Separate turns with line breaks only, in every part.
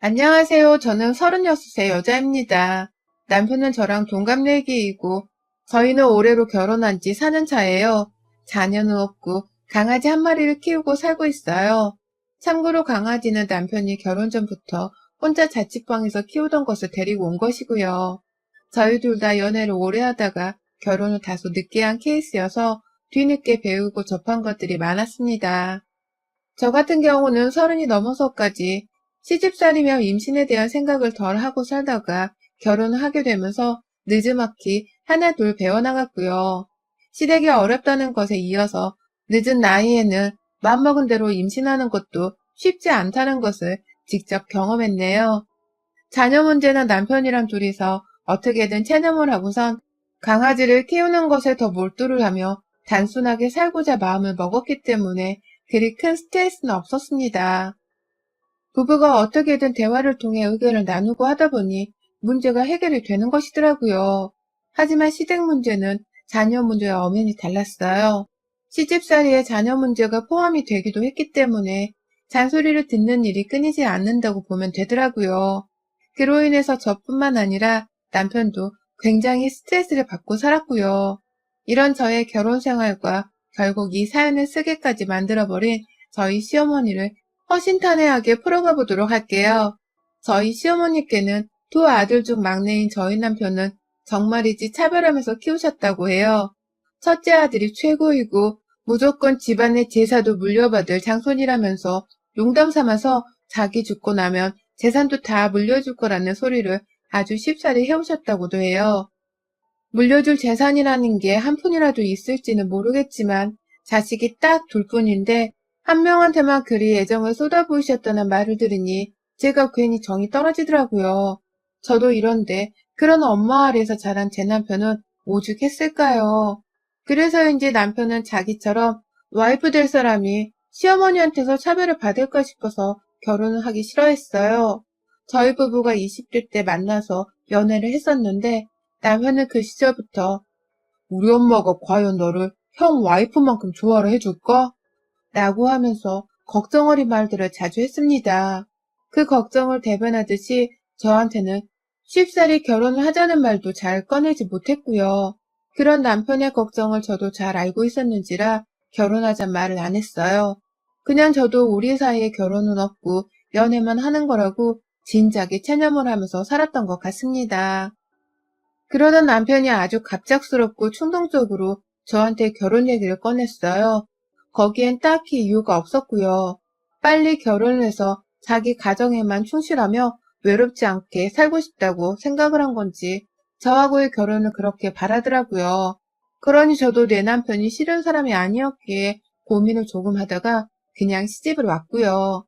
안녕하세요. 저는 36세 여자입니다. 남편은 저랑 동갑내기이고 저희는 올해로 결혼한 지 4년 차예요. 자녀는 없고 강아지 한 마리를 키우고 살고 있어요. 참고로 강아지는 남편이 결혼 전부터 혼자 자취방에서 키우던 것을 데리고 온 것이고요. 저희 둘 다 연애를 오래 하다가 결혼을 다소 늦게 한 케이스여서 뒤늦게 배우고 접한 것들이 많았습니다. 저 같은 경우는 30이 넘어서까지 시집살이며 임신에 대한 생각을 덜 하고 살다가 결혼을 하게 되면서 느지막이 하나 둘 배워나갔고요. 시댁이 어렵다는 것에 이어서 늦은 나이에는 맘먹은 대로 임신하는 것도 쉽지 않다는 것을 직접 경험했네요. 자녀 문제는 남편이랑 둘이서 어떻게든 체념을 하고선 강아지를 키우는 것에 더 몰두를 하며 단순하게 살고자 마음을 먹었기 때문에 그리 큰 스트레스는 없었습니다. 부부가 어떻게든 대화를 통해 의견을 나누고 하다 보니 문제가 해결이 되는 것이더라고요. 하지만 시댁 문제는 자녀 문제와 엄연히 달랐어요. 시집살이에 자녀 문제가 포함이 되기도 했기 때문에 잔소리를 듣는 일이 끊이지 않는다고 보면 되더라고요. 그로 인해서 저뿐만 아니라 남편도 굉장히 스트레스를 받고 살았고요. 이런 저의 결혼 생활과 결국 이 사연을 쓰게까지 만들어버린 저희 시어머니를 허심탄회하게 풀어가 보도록 할게요. 저희 시어머니께는 두 아들 중 막내인 저희 남편은 정말이지 차별하면서 키우셨다고 해요. 첫째 아들이 최고이고 무조건 집안의 제사도 물려받을 장손이라면서 농담 삼아서 자기 죽고 나면 재산도 다 물려줄 거라는 소리를 아주 쉽사리 해오셨다고도 해요. 물려줄 재산이라는 게 한 푼이라도 있을지는 모르겠지만 자식이 딱 둘뿐인데 한 명한테만 그리 애정을 쏟아부으셨다는 말을 들으니 제가 괜히 정이 떨어지더라고요. 저도 이런데 그런 엄마 아래에서 자란 제 남편은 오죽했을까요? 그래서인지 남편은 자기처럼 와이프 될 사람이 시어머니한테서 차별을 받을까 싶어서 결혼을 하기 싫어했어요. 저희 부부가 20대 때 만나서 연애를 했었는데 남편은 그 시절부터 우리 엄마가 과연 너를 형 와이프만큼 좋아를 해줄까? 라고 하면서 걱정 어린 말들을 자주 했습니다. 그 걱정을 대변하듯이 저한테는 쉽사리 결혼을 하자는 말도 잘 꺼내지 못했고요. 그런 남편의 걱정을 저도 잘 알고 있었는지라 결혼하잔 말을 안 했어요. 그냥 저도 우리 사이에 결혼은 없고 연애만 하는 거라고 진작에 체념을 하면서 살았던 것 같습니다. 그러던 남편이 아주 갑작스럽고 충동적으로 저한테 결혼 얘기를 꺼냈어요. 거기엔 딱히 이유가 없었고요. 빨리 결혼을 해서 자기 가정에만 충실하며 외롭지 않게 살고 싶다고 생각을 한 건지 저하고의 결혼을 그렇게 바라더라고요. 그러니 저도 내 남편이 싫은 사람이 아니었기에 고민을 조금 하다가 그냥 시집을 왔고요.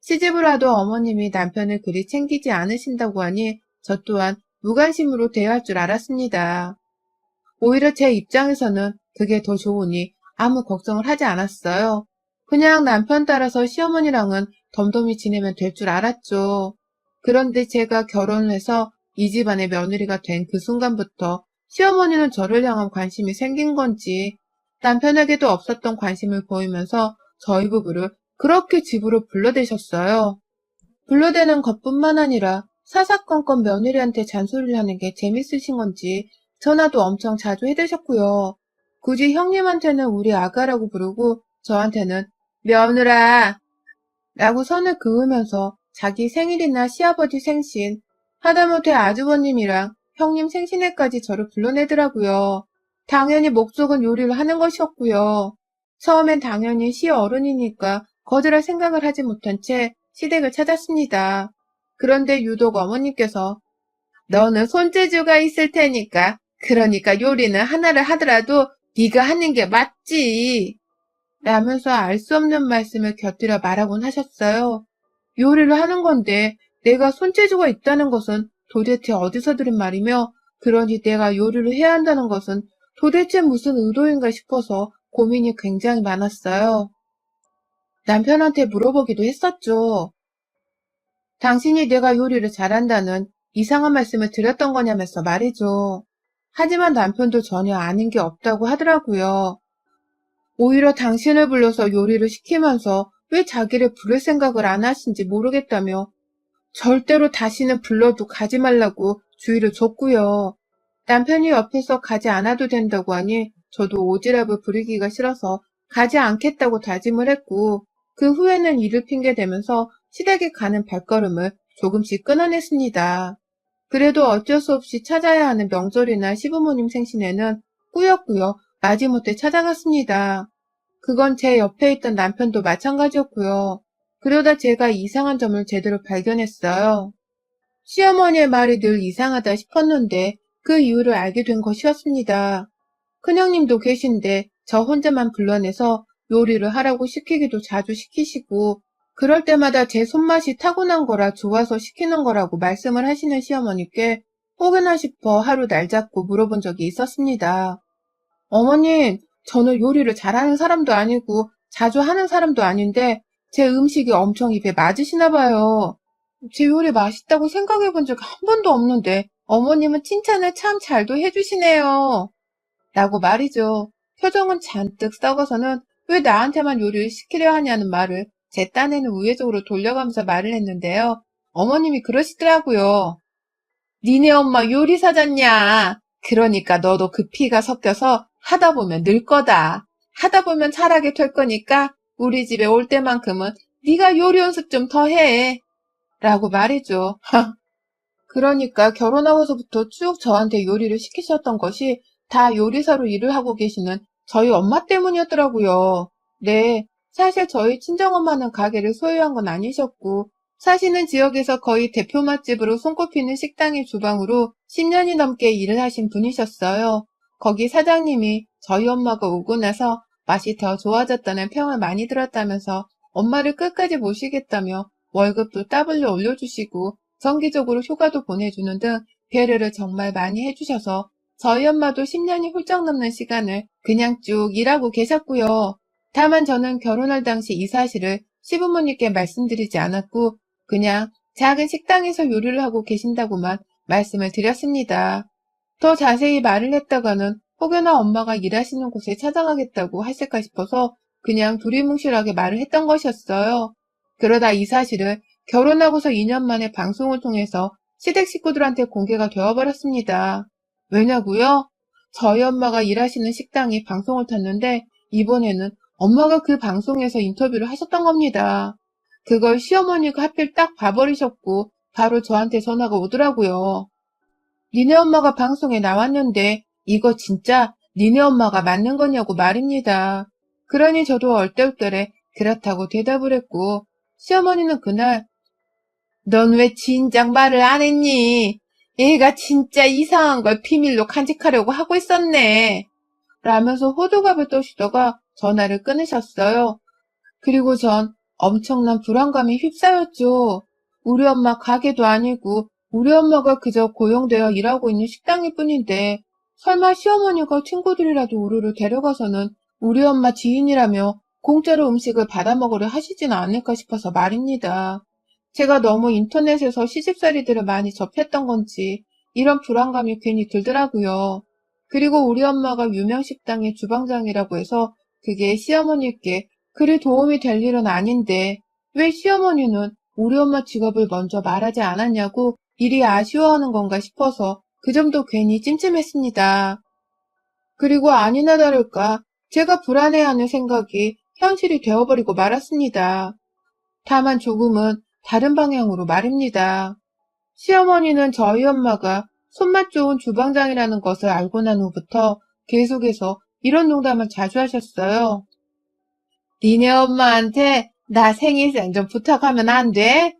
시집을 와도 어머님이 남편을 그리 챙기지 않으신다고 하니 저 또한 무관심으로 대할 줄 알았습니다. 오히려 제 입장에서는 그게 더 좋으니 아무 걱정을 하지 않았어요. 그냥 남편 따라서 시어머니랑은 덤덤히 지내면 될 줄 알았죠. 그런데 제가 결혼을 해서 이 집안의 며느리가 된 그 순간부터 시어머니는 저를 향한 관심이 생긴 건지 남편에게도 없었던 관심을 보이면서 저희 부부를 그렇게 집으로 불러대셨어요. 불러대는 것뿐만 아니라 사사건건 며느리한테 잔소리를 하는 게 재밌으신 건지 전화도 엄청 자주 해대셨고요. 굳이 형님한테는 우리 아가라고 부르고 저한테는 며느라 라고 선을 그으면서 자기 생일이나 시아버지 생신, 하다못해 아주버님이랑 형님 생신에까지 저를 불러내더라고요. 당연히 목적은 요리를 하는 것이었고요. 처음엔 당연히 시어른이니까 거절할 생각을 하지 못한 채 시댁을 찾았습니다. 그런데 유독 어머님께서 너는 손재주가 있을 테니까 그러니까 요리는 하나를 하더라도 네가 하는 게 맞지 라면서 알 수 없는 말씀을 곁들여 말하곤 하셨어요. 요리를 하는 건데 내가 손재주가 있다는 것은 도대체 어디서 들은 말이며 그러니 내가 요리를 해야 한다는 것은 도대체 무슨 의도인가 싶어서 고민이 굉장히 많았어요. 남편한테 물어보기도 했었죠. 당신이 내가 요리를 잘한다는 이상한 말씀을 드렸던 거냐면서 말이죠. 하지만 남편도 전혀 아는 게 없다고 하더라고요. 오히려 당신을 불러서 요리를 시키면서 왜 자기를 부를 생각을 안 하신지 모르겠다며 절대로 다시는 불러도 가지 말라고 주의를 줬고요. 남편이 옆에서 가지 않아도 된다고 하니 저도 오지랖을 부리기가 싫어서 가지 않겠다고 다짐을 했고, 그 후에는 이를 핑계대면서 시댁에 가는 발걸음을 조금씩 끊어냈습니다. 그래도 어쩔 수 없이 찾아야 하는 명절이나 시부모님 생신에는 꾸역꾸역 마지못해 찾아갔습니다. 그건 제 옆에 있던 남편도 마찬가지였고요. 그러다 제가 이상한 점을 제대로 발견했어요. 시어머니의 말이 늘 이상하다 싶었는데 그 이유를 알게 된 것이었습니다. 큰형님도 계신데 저 혼자만 불러내서 요리를 하라고 시키기도 자주 시키시고, 그럴 때마다 제 손맛이 타고난 거라 좋아서 시키는 거라고 말씀을 하시는 시어머니께 혹여나 싶어 하루 날 잡고 물어본 적이 있었습니다. 어머님, 저는 요리를 잘하는 사람도 아니고 자주 하는 사람도 아닌데 제 음식이 엄청 입에 맞으시나 봐요. 제 요리 맛있다고 생각해 본 적 한 번도 없는데 어머님은 칭찬을 참 잘도 해주시네요. 라고 말이죠. 표정은 잔뜩 썩어서는 왜 나한테만 요리를 시키려 하냐는 말을 제 딴에는 우회적으로 돌려가면서 말을 했는데요. 어머님이 그러시더라고요. 니네 엄마 요리사잖냐. 그러니까 너도 그 피가 섞여서 하다 보면 늘 거다. 하다 보면 잘하게 될 거니까 우리 집에 올 때만큼은 네가 요리 연습 좀 더 해. 라고 말이죠. 그러니까 결혼하고서부터 쭉 저한테 요리를 시키셨던 것이 다 요리사로 일을 하고 계시는 저희 엄마 때문이었더라고요. 네, 사실 저희 친정엄마는 가게를 소유한 건 아니셨고, 사시는 지역에서 거의 대표 맛집으로 손꼽히는 식당의 주방으로 10년이 넘게 일을 하신 분이셨어요. 거기 사장님이 저희 엄마가 오고 나서 맛이 더 좋아졌다는 평을 많이 들었다면서 엄마를 끝까지 모시겠다며 월급도 따블로 올려주시고 정기적으로 휴가도 보내주는 등 배려를 정말 많이 해주셔서 저희 엄마도 10년이 훌쩍 넘는 시간을 그냥 쭉 일하고 계셨고요. 다만 저는 결혼할 당시 이 사실을 시부모님께 말씀드리지 않았고 그냥 작은 식당에서 요리를 하고 계신다고만 말씀을 드렸습니다. 더 자세히 말을 했다가는 혹여나 엄마가 일하시는 곳에 찾아가겠다고 하실까 싶어서 그냥 두리뭉실하게 말을 했던 것이었어요. 그러다 이 사실을 결혼하고서 2년 만에 방송을 통해서 시댁 식구들한테 공개가 되어버렸습니다. 왜냐고요? 저희 엄마가 일하시는 식당이 방송을 탔는데 이번에는 엄마가 그 방송에서 인터뷰를 하셨던 겁니다. 그걸 시어머니가 하필 딱 봐버리셨고 바로 저한테 전화가 오더라고요. 니네 엄마가 방송에 나왔는데 이거 진짜 니네 엄마가 맞는 거냐고 말입니다. 그러니 저도 얼떨결에 그렇다고 대답을 했고 시어머니는 그날 넌 왜 진작 말을 안 했니? 얘가 진짜 이상한 걸 비밀로 간직하려고 하고 있었네. 라면서 호들갑을 떠시다가 전화를 끊으셨어요. 그리고 전 엄청난 불안감에 휩싸였죠. 우리 엄마 가게도 아니고 우리 엄마가 그저 고용되어 일하고 있는 식당일 뿐인데 설마 시어머니가 친구들이라도 우리를 데려가서는 우리 엄마 지인이라며 공짜로 음식을 받아먹으려 하시진 않을까 싶어서 말입니다. 제가 너무 인터넷에서 시집살이들을 많이 접했던 건지 이런 불안감이 괜히 들더라고요. 그리고 우리 엄마가 유명 식당의 주방장이라고 해서 그게 시어머니께 그리 도움이 될 일은 아닌데 왜 시어머니는 우리 엄마 직업을 먼저 말하지 않았냐고 일이 아쉬워하는 건가 싶어서 그 점도 괜히 찜찜했습니다. 그리고 아니나 다를까 제가 불안해하는 생각이 현실이 되어버리고 말았습니다. 다만 조금은 다른 방향으로 말입니다. 시어머니는 저희 엄마가 손맛 좋은 주방장이라는 것을 알고 난 후부터 계속해서 이런 농담을 자주 하셨어요. 니네 엄마한테 나 생일상 좀 부탁하면 안 돼?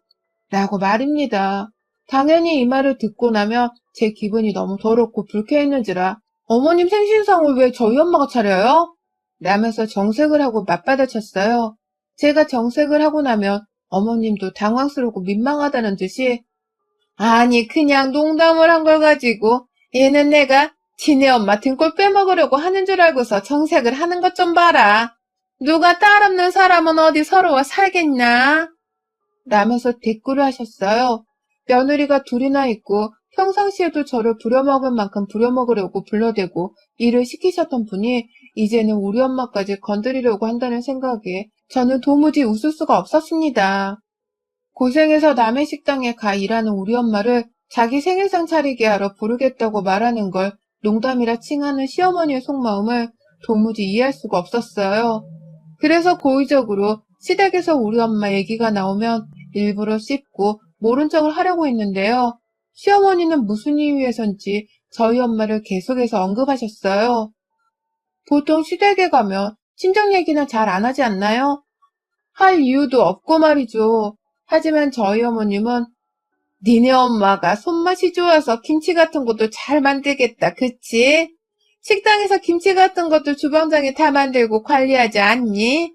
라고 말입니다. 당연히 이 말을 듣고 나면 제 기분이 너무 더럽고 불쾌했는지라 어머님 생신상을 왜 저희 엄마가 차려요? 라면서 정색을 하고 맞받아쳤어요. 제가 정색을 하고 나면 어머님도 당황스럽고 민망하다는 듯이 아니 그냥 농담을 한 걸 가지고 얘는 내가 지네 엄마 등골 빼먹으려고 하는 줄 알고서 정색을 하는 것 좀 봐라. 누가 딸 없는 사람은 어디 서러워 살겠냐? 라면서 대꾸를 하셨어요. 며느리가 둘이나 있고 평상시에도 저를 부려먹을 만큼 부려먹으려고 불러대고 일을 시키셨던 분이 이제는 우리 엄마까지 건드리려고 한다는 생각에 저는 도무지 웃을 수가 없었습니다. 고생해서 남의 식당에 가 일하는 우리 엄마를 자기 생일상 차리게 하러 부르겠다고 말하는 걸 농담이라 칭하는 시어머니의 속마음을 도무지 이해할 수가 없었어요. 그래서 고의적으로 시댁에서 우리 엄마 얘기가 나오면 일부러 씹고 모른 척을 하려고 했는데요. 시어머니는 무슨 이유에선지 저희 엄마를 계속해서 언급하셨어요. 보통 시댁에 가면 친정 얘기는 잘 안 하지 않나요? 할 이유도 없고 말이죠. 하지만 저희 어머님은 니네 엄마가 손맛이 좋아서 김치 같은 것도 잘 만들겠다, 그치? 식당에서 김치 같은 것도 주방장이 다 만들고 관리하지 않니?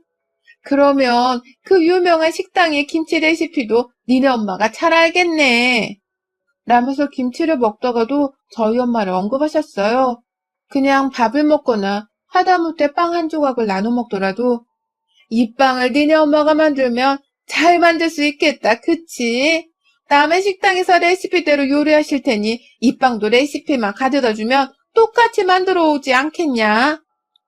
그러면 그 유명한 식당의 김치 레시피도 니네 엄마가 잘 알겠네. 라면서 김치를 먹다가도 저희 엄마를 언급하셨어요. 그냥 밥을 먹거나 하다못해 빵 한 조각을 나눠 먹더라도 이 빵을 니네 엄마가 만들면 잘 만들 수 있겠다, 그치? 남의 식당에서 레시피대로 요리하실 테니 이 빵도 레시피만 가져다 주면 똑같이 만들어 오지 않겠냐?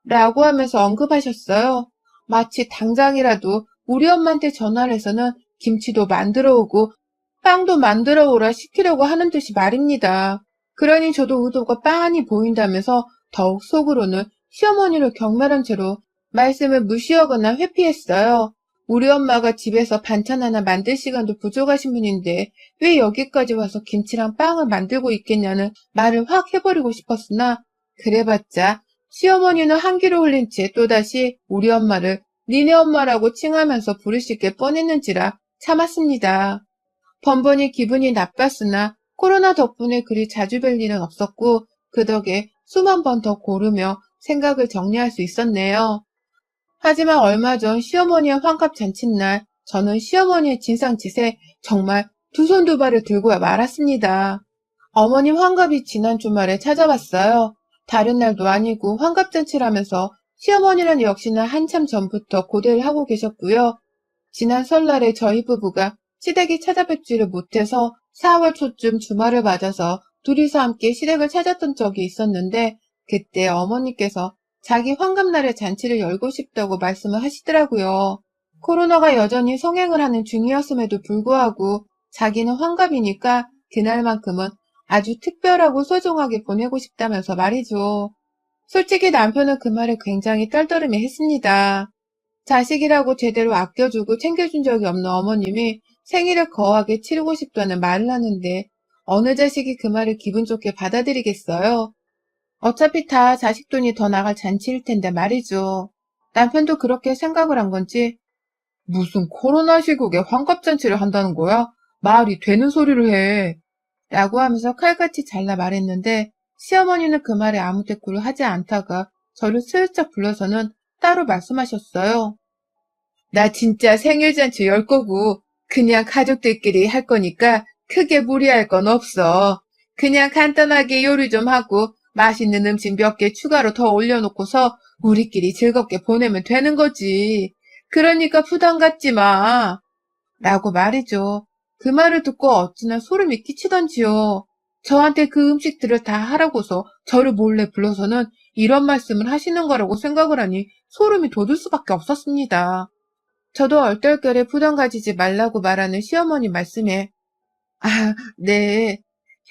라고 하면서 언급하셨어요. 마치 당장이라도 우리 엄마한테 전화를 해서는 김치도 만들어 오고 빵도 만들어 오라 시키려고 하는 듯이 말입니다. 그러니 저도 의도가 빤히 보인다면서 더욱 속으로는 시어머니를 경멸한 채로 말씀을 무시하거나 회피했어요. 우리 엄마가 집에서 반찬 하나 만들 시간도 부족하신 분인데 왜 여기까지 와서 김치랑 빵을 만들고 있겠냐는 말을 확 해버리고 싶었으나 그래봤자 시어머니는 한기를 올린 채 또다시 우리 엄마를 니네 엄마라고 칭하면서 부르실 게 뻔했는지라 참았습니다. 번번이 기분이 나빴으나 코로나 덕분에 그리 자주 뵐 일은 없었고 그 덕에 수만 번 더 고르며 생각을 정리할 수 있었네요. 하지만 얼마 전 시어머니의 환갑 잔칫날 저는 시어머니의 진상짓에 정말 두 손 두 발을 들고 말았습니다. 어머님 환갑이 지난 주말에 찾아왔어요. 다른 날도 아니고 환갑잔치라면서 시어머니는 역시나 한참 전부터 고대를 하고 계셨고요. 지난 설날에 저희 부부가 시댁이 찾아뵙지를 못해서 4월 초쯤 주말을 맞아서 둘이서 함께 시댁을 찾았던 적이 있었는데 그때 어머니께서 자기 환갑날에 잔치를 열고 싶다고 말씀을 하시더라고요. 코로나가 여전히 성행을 하는 중이었음에도 불구하고 자기는 환갑이니까 그날만큼은 아주 특별하고 소중하게 보내고 싶다면서 말이죠. 솔직히 남편은 그 말에 굉장히 떨떠름해 했습니다. 자식이라고 제대로 아껴주고 챙겨준 적이 없는 어머님이 생일을 거하게 치르고 싶다는 말을 하는데 어느 자식이 그 말을 기분 좋게 받아들이겠어요? 어차피 다 자식 돈이 더 나갈 잔치일 텐데 말이죠. 남편도 그렇게 생각을 한 건지 무슨 코로나 시국에 환갑잔치를 한다는 거야? 말이 되는 소리를 해. 라고 하면서 칼같이 잘라 말했는데 시어머니는 그 말에 아무 대꾸를 하지 않다가 저를 슬쩍 불러서는 따로 말씀하셨어요. 나 진짜 생일잔치 열 거고 그냥 가족들끼리 할 거니까 크게 무리할 건 없어. 그냥 간단하게 요리 좀 하고 맛있는 음식 몇 개 추가로 더 올려놓고서 우리끼리 즐겁게 보내면 되는 거지. 그러니까 부담 갖지 마. 라고 말이죠. 그 말을 듣고 어찌나 소름이 끼치던지요. 저한테 그 음식들을 다 하라고서 저를 몰래 불러서는 이런 말씀을 하시는 거라고 생각을 하니 소름이 돋을 수밖에 없었습니다. 저도 얼떨결에 부담 가지지 말라고 말하는 시어머니 말씀에 네,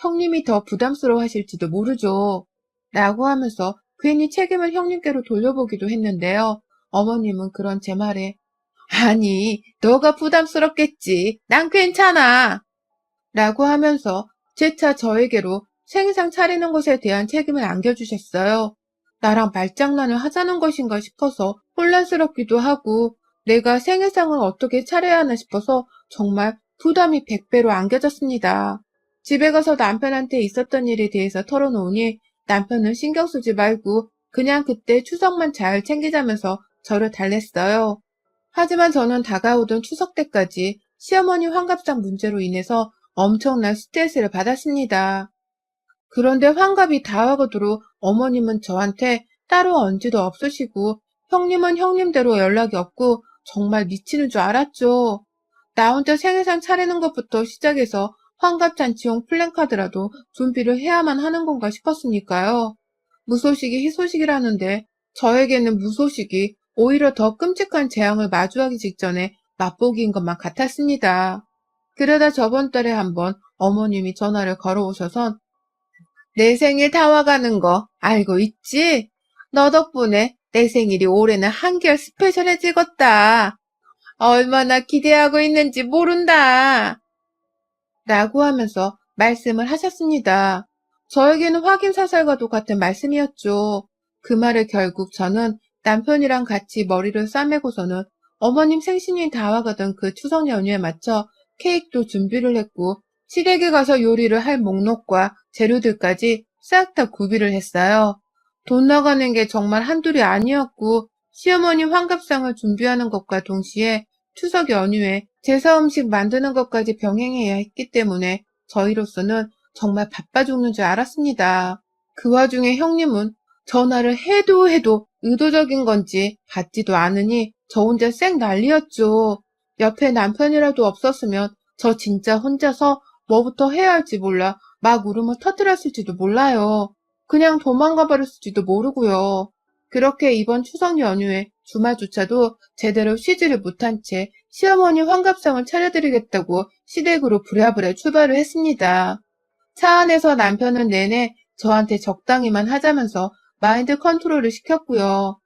형님이 더 부담스러워 하실지도 모르죠. 라고 하면서 괜히 책임을 형님께로 돌려보기도 했는데요. 어머님은 그런 제 말에 아니, 너가 부담스럽겠지. 난 괜찮아. 라고 하면서 재차 저에게로 생일상 차리는 것에 대한 책임을 안겨주셨어요. 나랑 말장난을 하자는 것인가 싶어서 혼란스럽기도 하고 내가 생일상을 어떻게 차려야 하나 싶어서 정말 부담이 100배로 안겨졌습니다. 집에 가서 남편한테 있었던 일에 대해서 털어놓으니 남편은 신경 쓰지 말고 그냥 그때 추석만 잘 챙기자면서 저를 달랬어요. 하지만 저는 다가오던 추석 때까지 시어머니 환갑상 문제로 인해서 엄청난 스트레스를 받았습니다. 그런데 환갑이 다가오도록 어머님은 저한테 따로 언지도 없으시고 형님은 형님대로 연락이 없고 정말 미치는 줄 알았죠. 나 혼자 생일상 차리는 것부터 시작해서 환갑잔치용 플랜카드라도 준비를 해야만 하는 건가 싶었으니까요. 무소식이 희소식이라는데 저에게는 무소식이 오히려 더 끔찍한 재앙을 마주하기 직전에 맛보기인 것만 같았습니다. 그러다 저번 달에 한번 어머님이 전화를 걸어오셔선 내 생일 다 와가는 거 알고 있지? 너 덕분에 내 생일이 올해는 한결 스페셜해지겠다. 얼마나 기대하고 있는지 모른다. 라고 하면서 말씀을 하셨습니다. 저에게는 확인사살과도 같은 말씀이었죠. 그 말을 결국 저는 남편이랑 같이 머리를 싸매고서는 어머님 생신이 다가가던 그 추석 연휴에 맞춰 케이크도 준비를 했고 시댁에 가서 요리를 할 목록과 재료들까지 싹 다 구비를 했어요. 돈 나가는 게 정말 한둘이 아니었고 시어머니 환갑상을 준비하는 것과 동시에 추석 연휴에 제사 음식 만드는 것까지 병행해야 했기 때문에 저희로서는 정말 바빠 죽는 줄 알았습니다. 그 와중에 형님은 전화를 해도 의도적인 건지 받지도 않으니 저 혼자 쌩 난리였죠. 옆에 남편이라도 없었으면 저 진짜 혼자서 뭐부터 해야 할지 몰라 막 울음을 터뜨렸을지도 몰라요. 그냥 도망가 버렸을지도 모르고요. 그렇게 이번 추석 연휴에 주말조차도 제대로 쉬지를 못한 채 시어머니 환갑상을 차려드리겠다고 시댁으로 부랴부랴 출발을 했습니다. 차 안에서 남편은 내내 저한테 적당히만 하자면서 마인드 컨트롤을 시켰고요.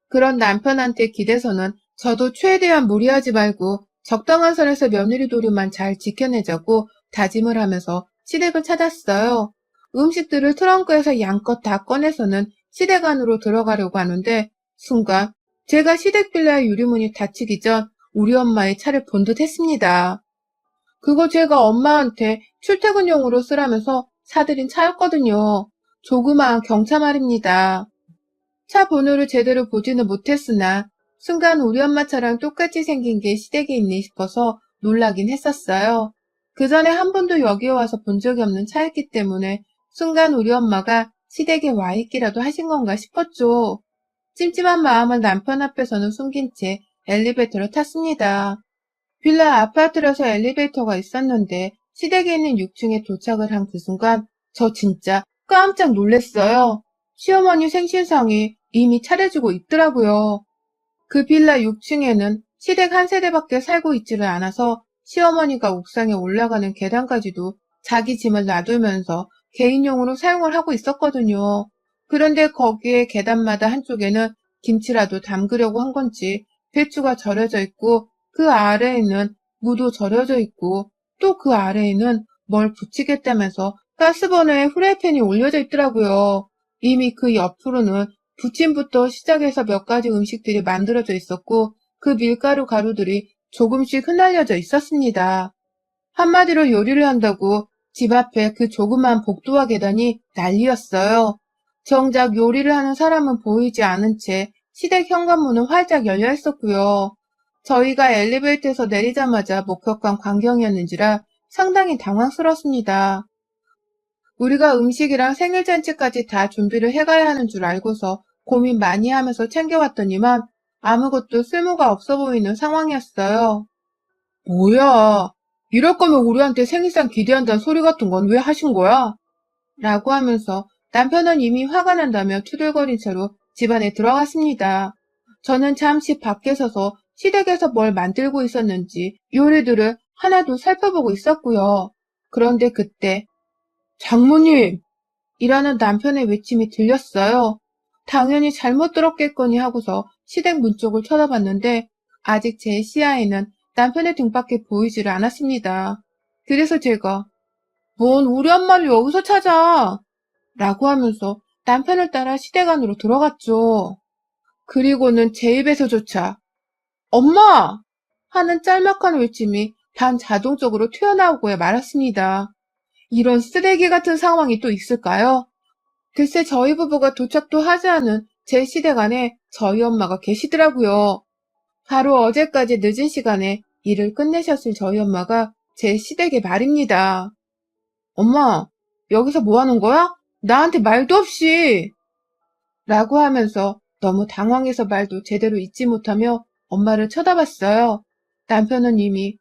그런 남편한테 기대서는 저도 최대한 무리하지 말고 적당한 선에서 며느리 도리만 잘 지켜내자고 다짐을 하면서 시댁을 찾았어요. 음식들을 트렁크에서 양껏 다 꺼내서는 시댁 안으로 들어가려고 하는데 순간 제가 시댁 빌라의 유리문이 닫히기 전 우리 엄마의 차를 본 듯 했습니다. 그거 제가 엄마한테 출퇴근용으로 쓰라면서 사들인 차였거든요. 조그마한 경차 말입니다. 차 번호를 제대로 보지는 못했으나 순간 우리 엄마 차랑 똑같이 생긴 게 시댁에 있니 싶어서 놀라긴 했었어요. 그 전에 한 번도 여기에 와서 본 적이 없는 차였기 때문에 순간 우리 엄마가 시댁에 와 있기라도 하신 건가 싶었죠. 찜찜한 마음을 남편 앞에서는 숨긴 채 엘리베이터를 탔습니다. 빌라 아파트라서 엘리베이터가 있었는데 시댁에 있는 6층에 도착을 한 그 순간 저 진짜 깜짝 놀랐어요. 시어머니 생신상이 이미 차려지고 있더라고요. 그 빌라 6층에는 시댁 한 세대밖에 살고 있지를 않아서 시어머니가 옥상에 올라가는 계단까지도 자기 짐을 놔두면서 개인용으로 사용을 하고 있었거든요. 그런데 거기에 계단마다 한쪽에는 김치라도 담그려고 한 건지 배추가 절여져 있고 그 아래에는 무도 절여져 있고 또 그 아래에는 뭘 붙이겠다면서 가스버너에 후라이팬이 올려져 있더라고요. 이미 그 옆으로는 부침부터 시작해서 몇 가지 음식들이 만들어져 있었고 그 밀가루 가루들이 조금씩 흩날려져 있었습니다. 한마디로 요리를 한다고 집 앞에 그 조그만 복도와 계단이 난리였어요. 정작 요리를 하는 사람은 보이지 않은 채 시댁 현관문은 활짝 열려 있었고요. 저희가 엘리베이터에서 내리자마자 목격한 광경이었는지라 상당히 당황스럽습니다. 우리가 음식이랑 생일잔치까지 다 준비를 해가야 하는 줄 알고서 고민 많이 하면서 챙겨왔더니만 아무것도 쓸모가 없어 보이는 상황이었어요. 뭐야? 이럴 거면 우리한테 생일상 기대한다는 소리 같은 건 왜 하신 거야? 라고 하면서 남편은 이미 화가 난다며 투덜거린 채로 집안에 들어갔습니다. 저는 잠시 밖에 서서 시댁에서 뭘 만들고 있었는지 요리들을 하나둘 살펴보고 있었고요. 그런데 그때 장모님! 이라는 남편의 외침이 들렸어요. 당연히 잘못 들었겠거니 하고서 시댁 문 쪽을 쳐다봤는데 아직 제 시야에는 남편의 등밖에 보이지를 않았습니다. 그래서 제가 뭔 우리 엄마를 여기서 찾아! 라고 하면서 남편을 따라 시댁 안으로 들어갔죠. 그리고는 제 입에서조차 엄마! 하는 짤막한 외침이 반자동적으로 튀어나오고 말았습니다. 이런 쓰레기 같은 상황이 또 있을까요? 글쎄 저희 부부가 도착도 하지 않은 제 시댁 안에 저희 엄마가 계시더라고요. 바로 어제까지 늦은 시간에 일을 끝내셨을 저희 엄마가 제 시댁에 말입니다. 엄마, 여기서 뭐 하는 거야? 나한테 말도 없이! 라고 하면서 너무 당황해서 말도 제대로 잇지 못하며 엄마를 쳐다봤어요. 남편은 이미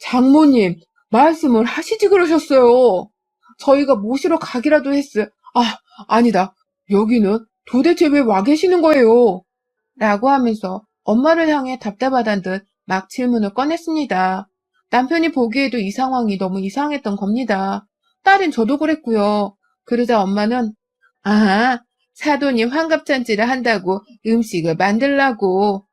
장모님, 말씀을 하시지 그러셨어요. 저희가 모시러 가기라도 아니다. 여기는 도대체 왜 와 계시는 거예요? 라고 하면서 엄마를 향해 답답하단 듯 막 질문을 꺼냈습니다. 남편이 보기에도 이 상황이 너무 이상했던 겁니다. 딸인 저도 그랬고요. 그러자 엄마는 사돈이 환갑잔치를 한다고 음식을 만들라고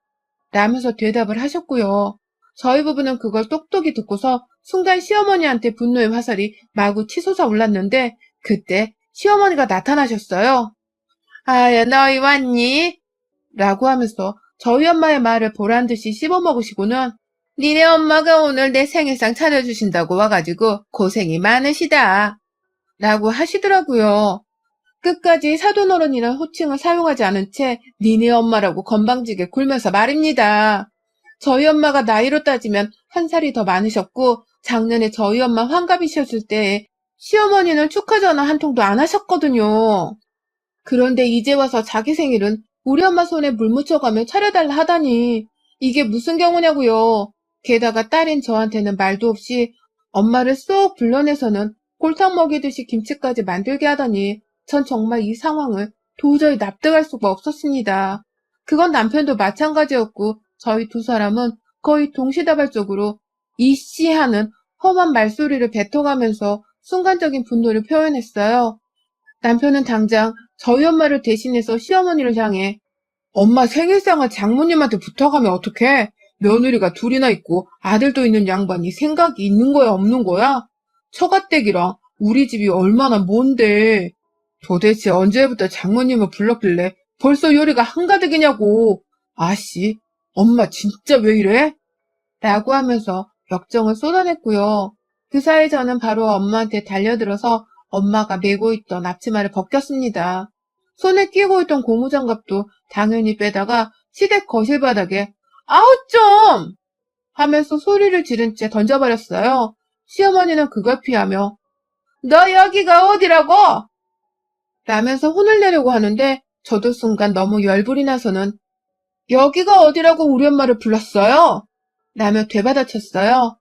라면서 대답을 하셨고요. 저희 부부는 그걸 똑똑히 듣고서 순간 시어머니한테 분노의 화살이 마구 치솟아 올랐는데 그때 시어머니가 나타나셨어요. 아야 너희 왔니? 라고 하면서 저희 엄마의 말을 보란듯이 씹어먹으시고는 니네 엄마가 오늘 내 생일상 차려주신다고 와가지고 고생이 많으시다 라고 하시더라고요. 끝까지 사돈어른이란 호칭을 사용하지 않은 채 니네 엄마라고 건방지게 굴면서 말입니다. 저희 엄마가 나이로 따지면 한 살이 더 많으셨고 작년에 저희 엄마 환갑이셨을 때 시어머니는 축하 전화 한 통도 안 하셨거든요. 그런데 이제 와서 자기 생일은 우리 엄마 손에 물 묻혀가며 차려달라 하다니 이게 무슨 경우냐고요. 게다가 딸인 저한테는 말도 없이 엄마를 쏙 불러내서는 골탕 먹이듯이 김치까지 만들게 하다니 전 정말 이 상황을 도저히 납득할 수가 없었습니다. 그건 남편도 마찬가지였고 저희 두 사람은 거의 동시다발적으로 이씨 하는 험한 말소리를 뱉어가면서 순간적인 분노를 표현했어요. 남편은 당장 저희 엄마를 대신해서 시어머니를 향해 엄마 생일상을 장모님한테 부탁하면 어떡해? 며느리가 둘이나 있고 아들도 있는 양반이 생각이 있는 거야 없는 거야? 처가댁이랑 우리 집이 얼마나 먼데 도대체 언제부터 장모님을 불렀길래 벌써 요리가 한가득이냐고. 아씨, 엄마 진짜 왜 이래? 라고 하면서 역정을 쏟아냈고요. 그 사이 저는 바로 엄마한테 달려들어서 엄마가 메고 있던 앞치마를 벗겼습니다. 손에 끼고 있던 고무장갑도 당연히 빼다가 시댁 거실 바닥에 아우 좀! 하면서 소리를 지른 채 던져버렸어요. 시어머니는 그걸 피하며 너 여기가 어디라고? 라면서 혼을 내려고 하는데 저도 순간 너무 열불이 나서는 여기가 어디라고 우리 엄마를 불렀어요? 라며 되받아쳤어요.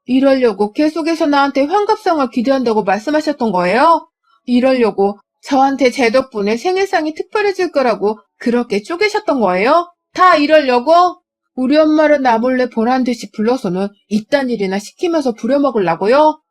이러려고 계속해서 나한테 환갑상을 기대한다고 말씀하셨던 거예요? 이러려고 저한테 제 덕분에 생일상이 특별해질 거라고 그렇게 쪼개셨던 거예요? 다 이러려고? 우리 엄마를 나 몰래 보란듯이 불러서는 이딴 일이나 시키면서 부려먹으려고요?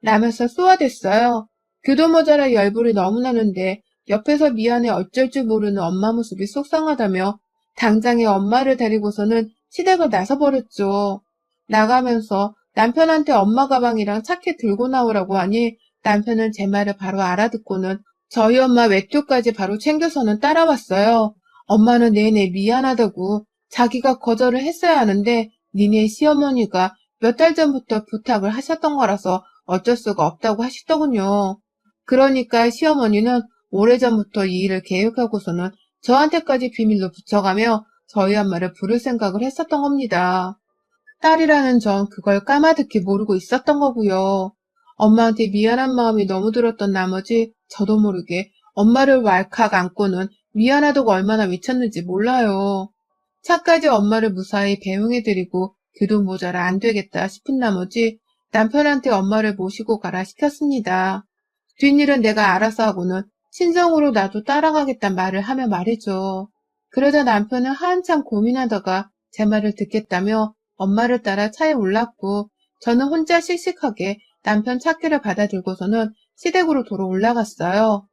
라면서 쏘아댔어요. 그도 모자라 열불이 너무 나는데 옆에서 미안해 어쩔 줄 모르는 엄마 모습이 속상하다며 당장에 엄마를 데리고서는 시댁을 나서버렸죠. 나가면서 남편한테 엄마 가방이랑 차키 들고 나오라고 하니 남편은 제 말을 바로 알아듣고는 저희 엄마 외투까지 바로 챙겨서는 따라왔어요. 엄마는 내내 미안하다고 자기가 거절을 했어야 하는데 니네 시어머니가 몇 달 전부터 부탁을 하셨던 거라서 어쩔 수가 없다고 하시더군요. 그러니까 시어머니는 오래전부터 이 일을 계획하고서는 저한테까지 비밀로 붙여가며 저희 엄마를 부를 생각을 했었던 겁니다. 딸이라는 전 그걸 까마득히 모르고 있었던 거고요. 엄마한테 미안한 마음이 너무 들었던 나머지 저도 모르게 엄마를 왈칵 안고는 미안하다고 얼마나 미쳤는지 몰라요. 차까지 엄마를 무사히 배웅해드리고 그도 모자라 안 되겠다 싶은 나머지 남편한테 엄마를 모시고 가라 시켰습니다. 뒷일은 내가 알아서 하고는 친정으로 나도 따라가겠단 말을 하며 말이죠. 그러자 남편은 한참 고민하다가 제 말을 듣겠다며 엄마를 따라 차에 올랐고 저는 혼자 씩씩하게 남편 차키를 받아들고서는 시댁으로 도로 올라갔어요.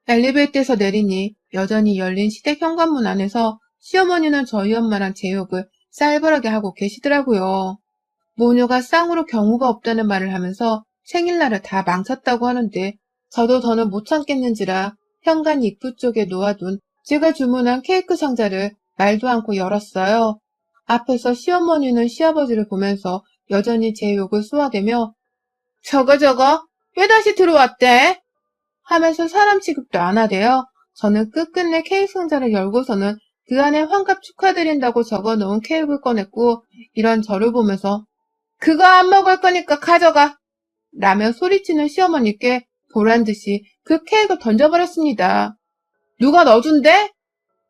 엘리베이터에서 내리니 여전히 열린 시댁 현관문 안에서 시어머니는 저희 엄마랑 제 욕을 쌀벌하게 하고 계시더라고요. 모녀가 쌍으로 경우가 없다는 말을 하면서 생일날을 다 망쳤다고 하는데 저도 더는 못 참겠는지라 현관 입구 쪽에 놓아둔 제가 주문한 케이크 상자를 말도 않고 열었어요. 앞에서 시어머니는 시아버지를 보면서 여전히 제 욕을 쏘아대며 저거 왜 다시 들어왔대? 하면서 사람 취급도 안 하대요. 저는 끝끝내 케이크 상자를 열고서는 그 안에 환갑 축하드린다고 적어놓은 케이크를 꺼냈고 이런 저를 보면서 그거 안 먹을 거니까 가져가 라며 소리치는 시어머니께 보란듯이 그 케이크를 던져버렸습니다. 누가 넣어준대?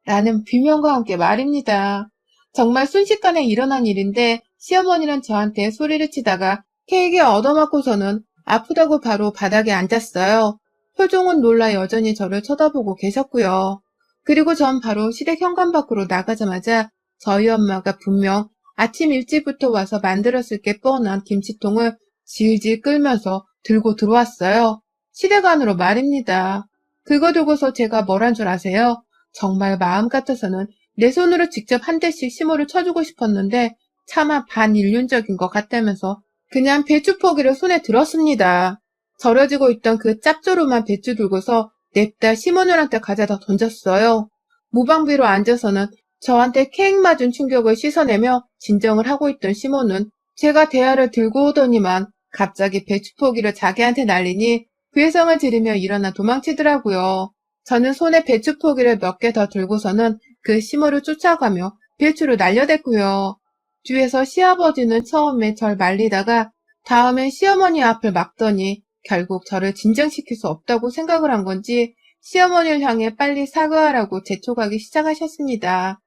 라는 비명과 함께 말입니다. 정말 순식간에 일어난 일인데 시어머니는 저한테 소리를 치다가 케이크에 얻어맞고서는 아프다고 바로 바닥에 앉았어요. 표정은 놀라 여전히 저를 쳐다보고 계셨고요. 그리고 전 바로 시댁 현관 밖으로 나가자마자 저희 엄마가 분명 아침 일찍부터 와서 만들었을 게 뻔한 김치통을 질질 끌면서 들고 들어왔어요. 시댁안으로 말입니다. 그거 두고서 제가 뭘 한 줄 아세요? 정말 마음 같아서는 내 손으로 직접 한 대씩 시모를 쳐주고 싶었는데 차마 반인륜적인 것 같다면서 그냥 배추 포기를 손에 들었습니다. 절여지고 있던 그 짭조름한 배추 들고서 냅다 시모녀한테 가져다 던졌어요. 무방비로 앉아서는 저한테 케익 맞은 충격을 씻어내며 진정을 하고 있던 시모는 제가 대야를 들고 오더니만 갑자기 배추 포기를 자기한테 날리니 괴성을 지르며 일어나 도망치더라고요. 저는 손에 배추 포기를 몇 개 더 들고서는 그 시모를 쫓아가며 배추를 날려댔고요. 뒤에서 시아버지는 처음에 절 말리다가 다음엔 시어머니 앞을 막더니 결국 저를 진정시킬 수 없다고 생각을 한 건지 시어머니를 향해 빨리 사과하라고 재촉하기 시작하셨습니다.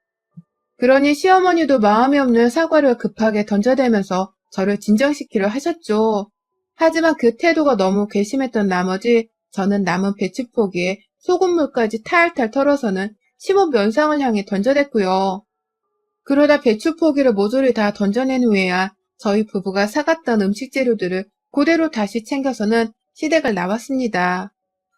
그러니 시어머니도 마음이 없는 사과를 급하게 던져대면서 저를 진정시키려 하셨죠. 하지만 그 태도가 너무 괘씸했던 나머지 저는 남은 배추포기에 소금물까지 탈탈 털어서는 시모 면상을 향해 던져댔고요. 그러다 배추포기를 모조리 다 던져낸 후에야 저희 부부가 사갔던 음식 재료들을 그대로 다시 챙겨서는 시댁을 나왔습니다.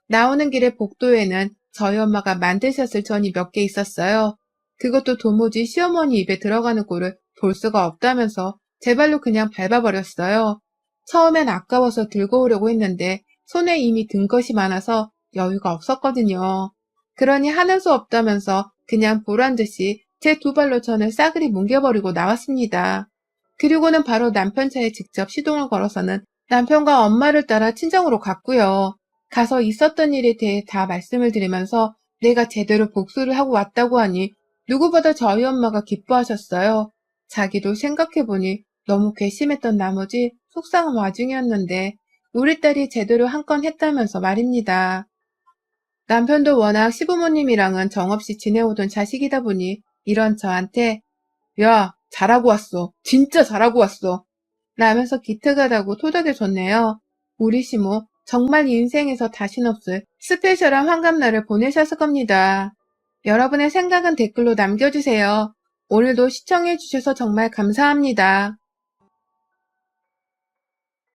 나오는 길에 복도에는 저희 엄마가 만드셨을 전이 몇 개 있었어요. 그것도 도무지 시어머니 입에 들어가는 꼴을 볼 수가 없다면서 제 발로 그냥 밟아버렸어요. 처음엔 아까워서 들고 오려고 했는데 손에 이미 든 것이 많아서 여유가 없었거든요. 그러니 하는 수 없다면서 그냥 보란듯이 제 두 발로 전을 싸그리 뭉개버리고 나왔습니다. 그리고는 바로 남편 차에 직접 시동을 걸어서는 남편과 엄마를 따라 친정으로 갔고요. 가서 있었던 일에 대해 다 말씀을 드리면서 내가 제대로 복수를 하고 왔다고 하니 누구보다 저희 엄마가 기뻐하셨어요. 자기도 생각해보니 너무 괘씸했던 나머지 속상한 와중이었는데 우리 딸이 제대로 한 건 했다면서 말입니다. 남편도 워낙 시부모님이랑은 정없이 지내오던 자식이다 보니 이런 저한테 야, 잘하고 왔어. 진짜 잘하고 왔어. 라면서 기특하다고 토닥여줬네요. 우리 시모 정말 인생에서 다신 없을 스페셜한 환갑날을 보내셨을 겁니다. 여러분의 생각은 댓글로 남겨주세요. 오늘도 시청해주셔서 정말 감사합니다.